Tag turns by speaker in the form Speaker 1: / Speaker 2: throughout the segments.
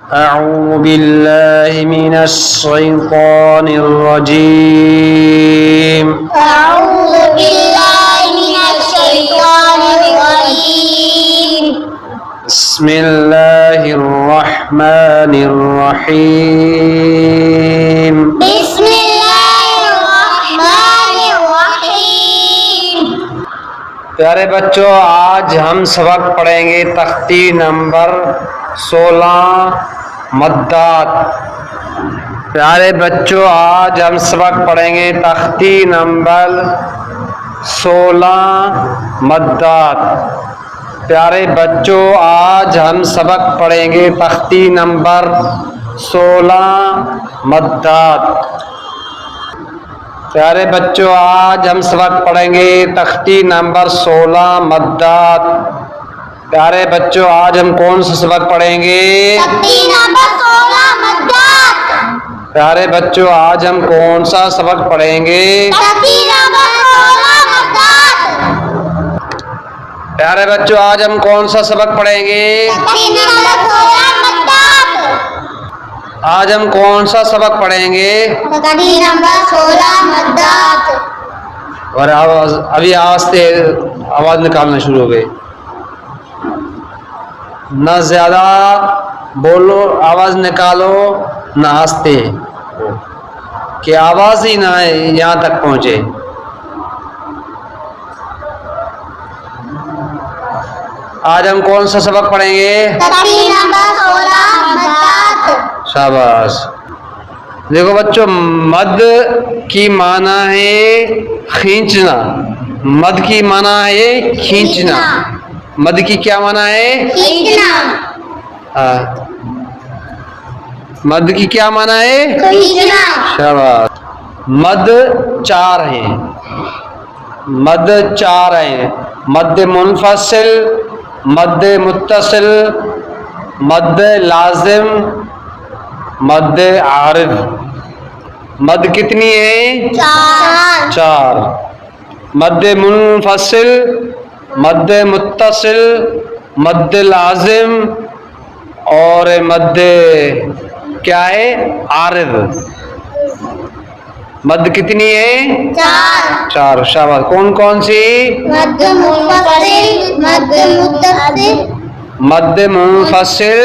Speaker 1: أعوذ بالله من الشيطان الرجيم.
Speaker 2: أعوذ بالله من الشيطان الرجيم.
Speaker 1: بسم الله الرحمن الرحيم.
Speaker 2: بسم الله الرحمن الرحيم.
Speaker 1: پیارے بچوں، آج ہم سبق پڑھیں گے تختی نمبر 16 مدات. پیارے بچوں، آج ہم سبق پڑھیں گے تختی نمبر 16 مدات. پیارے بچوں، آج ہم سبق پڑھیں گے تختی نمبر 16 مدات. پیارے بچوں، آج ہم سبق پڑھیں گے تختی نمبر 16 مدات. پیارے بچوں، آج ہم کون سا سبق پڑھیں گے؟
Speaker 2: تختی نمبر 16 مدات.
Speaker 1: پیارے بچوں، آج ہم کون سا سبق پڑھیں گے؟
Speaker 2: تختی نمبر 16 مدات.
Speaker 1: پیارے بچوں، آج ہم کون سا سبق پڑھیں گے؟
Speaker 2: تختی نمبر 16 مدات.
Speaker 1: آج ہم کون سا سبق پڑھیں گے؟
Speaker 2: تختی نمبر 16 مدات.
Speaker 1: اور ابھی آواز نکالنا شروع ہو گئی. نہ زیادہ بولو، آواز نکالو، نہ آہستہ، کہ آواز ہی نہ یہاں تک پہنچے. آج ہم کون سا سبق پڑھیں گے؟
Speaker 2: تختی نمبر 16 مدات.
Speaker 1: شاباش. دیکھو بچوں، مد کی معنی ہے کھینچنا. مد کی معنی ہے کھینچنا. مد کی کیا معنی ہے؟
Speaker 2: کھینچنا.
Speaker 1: مد کی کیا معنی ہے؟
Speaker 2: کھینچنا.
Speaker 1: شاباش. مد چار ہیں. مد چار ہیں. مد منفصل، مد متصل، مد لازم، مد عارض. مد کتنی ہے؟ چار. مد منفصل، مد متصل، مد لازم اور مد کیا ہے؟ عارض. مد کتنی ہے؟ چار. شاباش. کون کون سی؟
Speaker 2: مد منفصل، مد متصل،
Speaker 1: مد منفصل،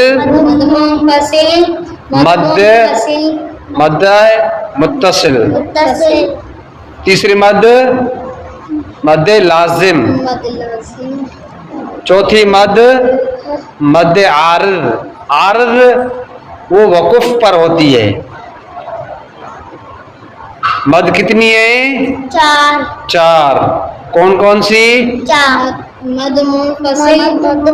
Speaker 2: منفصل،
Speaker 1: مد متصل. تیسری مد لازم. چوتھی مد عارض. عارض وہ وقف پر ہوتی ہے. مد کتنی ہے؟ چار. کون کون سی؟
Speaker 2: مد منفصل، مد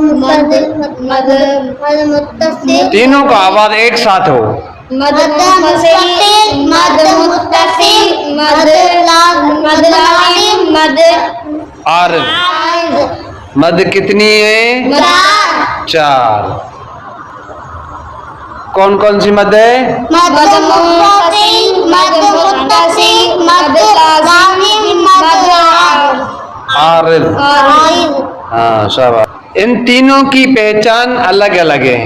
Speaker 2: متصل،
Speaker 1: تینوں کا آواز ایک ساتھ ہو.
Speaker 2: مد منفصل، مد متصل، مد لازم، مد
Speaker 1: عارض.
Speaker 2: عارض.
Speaker 1: مد کتنی ہے؟ چار. کون کون سی مد ہے؟
Speaker 2: مد منفصل، مد متصل، مد لازم، مد
Speaker 1: عارض.
Speaker 2: عارض.
Speaker 1: ہاں شاباش. ان تینوں کی پہچان الگ الگ ہے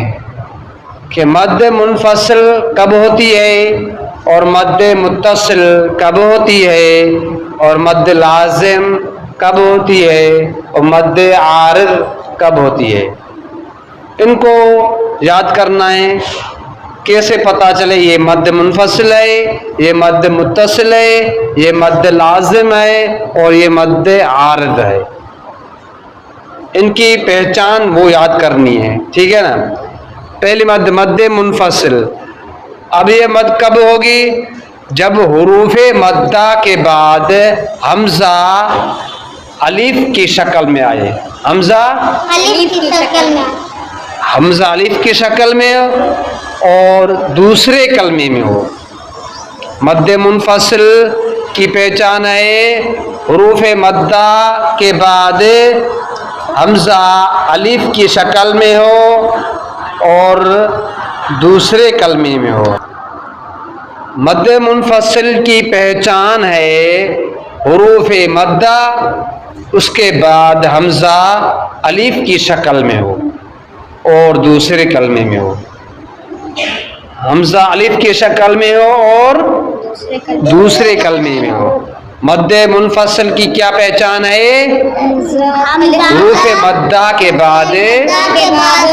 Speaker 1: کہ مد منفصل کب ہوتی ہے اور مد متصل کب ہوتی ہے اور مد لازم کب ہوتی ہے اور مد عارض کب ہوتی ہے. ان کو یاد کرنا ہے. کیسے پتا چلے یہ مد منفصل ہے، یہ مد متصل ہے، یہ مد لازم ہے اور یہ مد عارض ہے. ان کی پہچان وہ یاد کرنی ہے. ٹھیک ہے نا. پہلی مد منفصل. اب یہ مد کب ہوگی؟ جب حروف مدہ کے بعد حمزہ الف کی شکل میں آئے. حمزہ
Speaker 2: الف کی شکل میں.
Speaker 1: حمزہ الف کی شکل میں اور دوسرے کلمے میں ہو. مد منفصل کی پہچان ہے حروف مدہ کے بعد حمزہ الف کی شکل میں ہو اور دوسرے کلمے میں ہو. مد منفصل کی پہچان ہے حروف مدہ اس کے بعد حمزہ الف کی شکل میں ہو اور دوسرے کلمے میں ہو. حمزہ الف کی شکل میں ہو اور دوسرے کلمے میں ہو. مد منفصل کی کیا پہچان ہے؟ حروف مدہ کے بعد
Speaker 2: کے بعد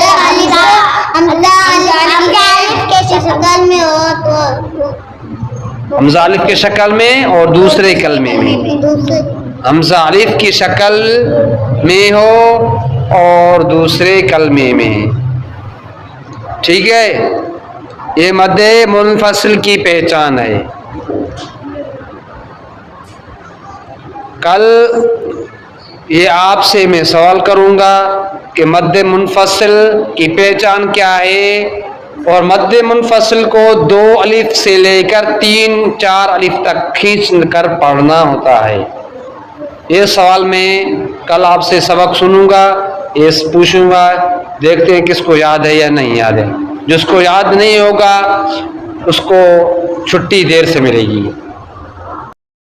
Speaker 2: الف کے شکل میں ہو تو
Speaker 1: حمزہ الف کی شکل میں اور دوسرے کلمے میں. حمزہ الف کی شکل میں ہو اور دوسرے کلمے میں. ٹھیک ہے، یہ مد منفصل کی پہچان ہے. کل یہ آپ سے میں سوال کروں گا کہ مد منفصل کی پہچان کیا ہے، اور مد منفصل کو 2 الف سے لے کر 3-4 الف تک کھینچ کر پڑھنا ہوتا ہے. یہ سوال میں کل آپ سے سبق سنوں گا، یہ پوچھوں گا، دیکھتے ہیں کس کو یاد ہے یا نہیں یاد ہے. جس کو یاد نہیں ہوگا اس کو چھٹی دیر سے ملے گی.